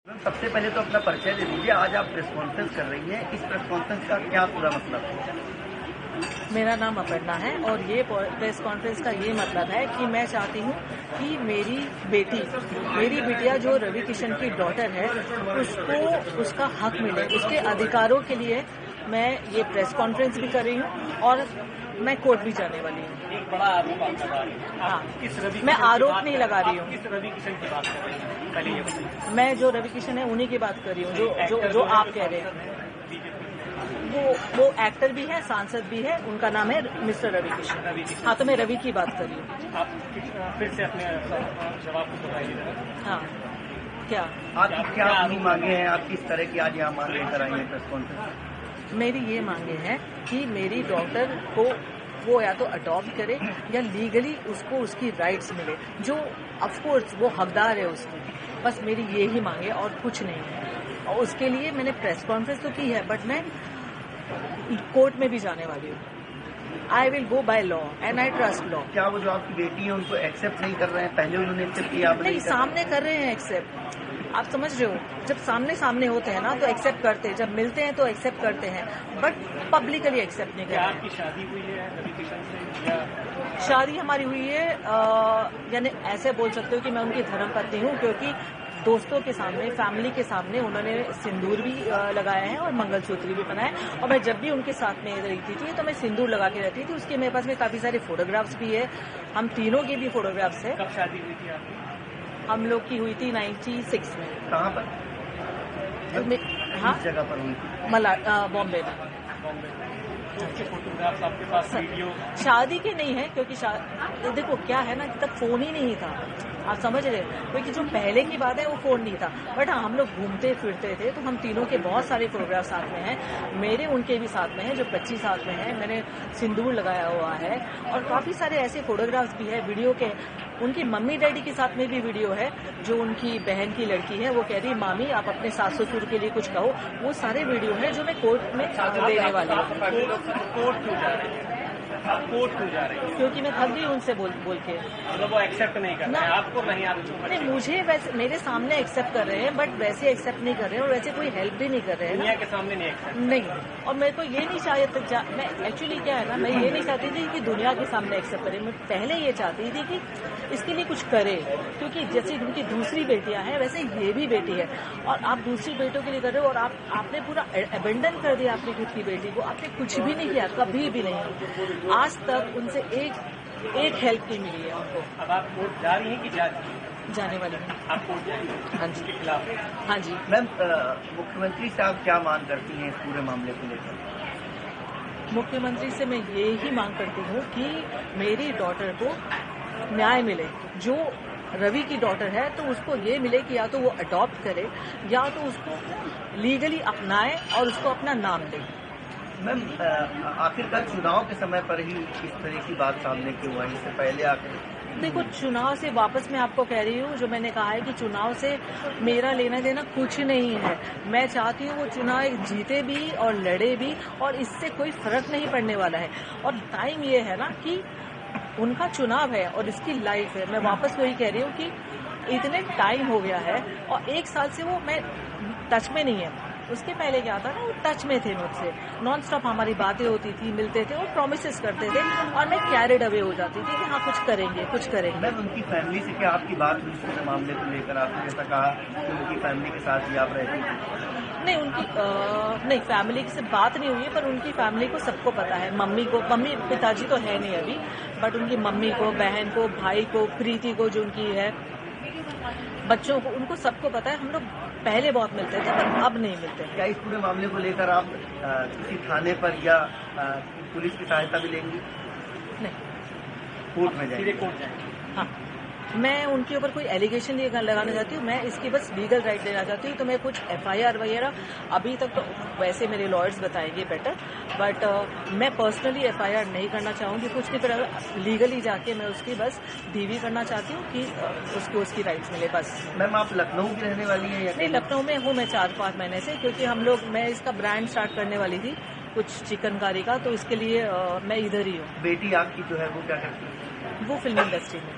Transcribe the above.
सबसे पहले तो अपना परिचय दे दीजिए। आज आप प्रेस कॉन्फ्रेंस कर रही हैं, इस प्रेस कॉन्फ्रेंस का क्या पूरा मतलब है? मेरा नाम अपर्णा है और ये प्रेस कॉन्फ्रेंस का ये मतलब है कि मैं चाहती हूँ कि मेरी बिटिया जो रवि किशन की डॉटर है उसको उसका हक मिले, उसके अधिकारों के लिए मैं ये प्रेस कॉन्फ्रेंस भी कर रही हूँ और मैं कोर्ट भी जाने वाली हूँ। एक बड़ा आरोप आप लगा रही हैं। हाँ, मैं आरोप नहीं लगा रही हूँ। किस रवि किशन की बात कर रही हैं? पहले ये बताइए। मैं जो रवि किशन है उन्हीं की बात कर रही हूँ जो आप कह रहे हैं। वो एक्टर भी है, सांसद भी है, उनका नाम है मिस्टर रवि किशन। हाँ, तो मैं रवि की बात कर रही हूँ। आप फिर से अपने जवाब को बताइए। हाँ, क्या आपकी क्या अपनी मांगे हैं? आप किस तरह की आज यहाँ मांग लेकर आई हैं प्रेस कॉन्फ्रेंस? मेरी ये मांगे हैं कि मेरी डॉटर को वो या तो अडॉप्ट करे या लीगली उसको उसकी राइट्स मिले, जो ऑफकोर्स वो हकदार है उसकी। बस मेरी ये ही मांगे और कुछ नहीं है। और उसके लिए मैंने प्रेस कॉन्फ्रेंस तो की है, बट मैं कोर्ट में भी जाने वाली हूँ। I will go by law and I trust law. क्या वो जो आपकी बेटी है उनको एक्सेप्ट नहीं कर रहे हैं? पहले उन्होंने एक्सेप्ट किया, आप नहीं, सामने कर रहे हैं एक्सेप्ट। आप समझ रहे हो, जब सामने होते हैं ना तो एक्सेप्ट करते हैं, जब मिलते हैं तो एक्सेप्ट करते हैं, बट पब्लिकली एक्सेप्ट नहीं करते। आपकी शादी हुई है रवि किशन से या? शादी हमारी हुई है, यानी ऐसे बोल सकते हो कि मैं उनकी धर्मपत्नी हूँ, क्योंकि दोस्तों के सामने, फैमिली के सामने उन्होंने सिंदूर भी लगाया है और मंगलसूत्र भी पहना है। और मैं जब भी उनके साथ में रहती थी तो मैं सिंदूर लगा के रहती थी। उसके मेरे पास में काफी सारे फोटोग्राफ्स भी है, हम तीनों के भी फोटोग्राफ्स है। कब शादी हुई थी आपकी? हम लोग की हुई थी 96 में। कहाँ पर? हाँ, किस जगह पर हुई थी? बॉम्बे में। उसके फोटोग्राफ्स आपके पास, वीडियो? शादी के नहीं है, क्योंकि देखो क्या है ना, तब फोन ही नहीं था। आप समझ रहे हो, क्योंकि जो पहले की बात है वो फोन नहीं था। बट हाँ, हम लोग घूमते फिरते थे, तो हम तीनों के बहुत सारे फोटोग्राफ साथ में हैं। मेरे उनके भी साथ में है, जो बच्ची साथ में है, मैंने सिंदूर लगाया हुआ है। और काफी सारे ऐसे फोटोग्राफ्स भी है वीडियो के। उनकी मम्मी डैडी के साथ में भी वीडियो है। जो उनकी बहन की लड़की है वो कह रही मामी आप अपने सास ससुर के लिए कुछ कहो। वो सारे वीडियो है जो मैं कोर्ट में देने वाली हूँ। कोर्ट क्यों जा रही है? आप कोर्ट क्यों जा रही है? क्योंकि मैं थक गई उनसे बोल के। मतलब वो एक्सेप्ट नहीं कर रहे हैं आपको? नहीं, नहीं, मुझे वैसे मेरे सामने एक्सेप्ट कर रहे हैं, बट वैसे एक्सेप्ट नहीं कर रहे हैं और वैसे कोई हेल्प भी नहीं कर रहे हैं। दुनिया के सामने नहीं एक्सेप्ट नहीं। और मेरे को ये नहीं चाहिए, मैं एक्चुअली क्या है ना, मैं ये नहीं चाहती थी कि दुनिया के सामने एक्सेप्ट करे। मैं पहले ये चाहती थी कि इसके लिए कुछ करे, क्योंकि जैसे उनकी दूसरी बेटियां हैं वैसे ये भी बेटी है। और आप दूसरी बेटियों के लिए कर रहे हो और आपने पूरा अबेंडन कर दिया अपनी खुद की बेटी को। आपने कुछ भी नहीं किया, कभी भी नहीं। आज तक उनसे एक हेल्प नहीं मिली है उनको। अब आप कोर्ट जा रही हैं कि जा रही हैं? जाने वाली हूँ। आप कोर्ट जाएंगे? हाँ जी। के खिलाफ? हाँ जी। मैम, मुख्यमंत्री से आप क्या मांग करती हैं इस पूरे मामले को लेकर? मुख्यमंत्री से मैं ये ही मांग करती हूँ कि मेरी डॉटर को न्याय मिले। जो रवि की डॉटर है तो उसको ये मिले कि या तो वो अडॉप्ट करे या तो उसको लीगली अपनाए और उसको अपना नाम दे। मैम, आखिरकार चुनाव के समय पर ही इस तरह की बात सामने क्यों आई? इससे पहले आकर देखो, चुनाव से वापस मैं आपको कह रही हूँ, जो मैंने कहा है कि चुनाव से मेरा लेना देना कुछ नहीं है। मैं चाहती हूँ वो चुनाव जीते भी और लड़े भी, और इससे कोई फर्क नहीं पड़ने वाला है। और टाइम ये है ना कि उनका चुनाव है और इसकी लाइफ है। मैं वापस वही कह रही हूँ कि इतने टाइम हो गया है और 1 साल से वो मैं टच में नहीं है। उसके पहले क्या था ना, वो टच में थे मुझसे, नॉन स्टॉप हमारी बातें होती थी, मिलते थे और प्रॉमिसेस करते थे और मैं कैरिड अवे हो जाती थी कि हाँ कुछ करेंगे। मैम, उनकी फैमिली से क्या आपकी बात हुई इस मामले को लेकर? आपने जैसा कहा कि उनकी फैमिली के साथ ही आप रहती थी। नहीं, नहीं, फैमिली से बात नहीं हुई है, पर उनकी फैमिली को सबको पता है। मम्मी पिताजी तो है नहीं अभी, बट उनकी मम्मी को, बहन को, भाई को, प्रीति को जो उनकी है, बच्चों को, उनको सबको पता है। हम लोग पहले बहुत मिलते थे पर अब नहीं मिलते हैं। क्या इस पूरे मामले को लेकर आप किसी थाने पर या पुलिस की सहायता भी लेंगी? नहीं, कोर्ट में जाएंगे? कोर्ट जाएंगे? हाँ, मैं उनके ऊपर कोई एलिगेशन नहीं लगाना चाहती हूँ। मैं इसकी बस लीगल राइट देना चाहती हूँ। तो मैं कुछ FIR वगैरह अभी तक तो वैसे मेरे लॉयर्स बताएंगे बेटर, बट मैं पर्सनली FIR नहीं करना चाहूँगी कुछ नहीं। पर लीगली जाके मैं उसकी बस DV करना चाहती हूँ कि उसको उसकी राइट्स मिले, बस। मैम, आप लखनऊ की रहने वाली हैं या? नहीं, लखनऊ में हूँ मैं 4-5 महीने से, क्योंकि मैं इसका ब्रांड स्टार्ट करने वाली थी कुछ चिकनकारी का, तो इसके लिए मैं इधर ही हूँ। बेटी आपकी जो है वो क्या करती है? वो फिल्म इंडस्ट्री में।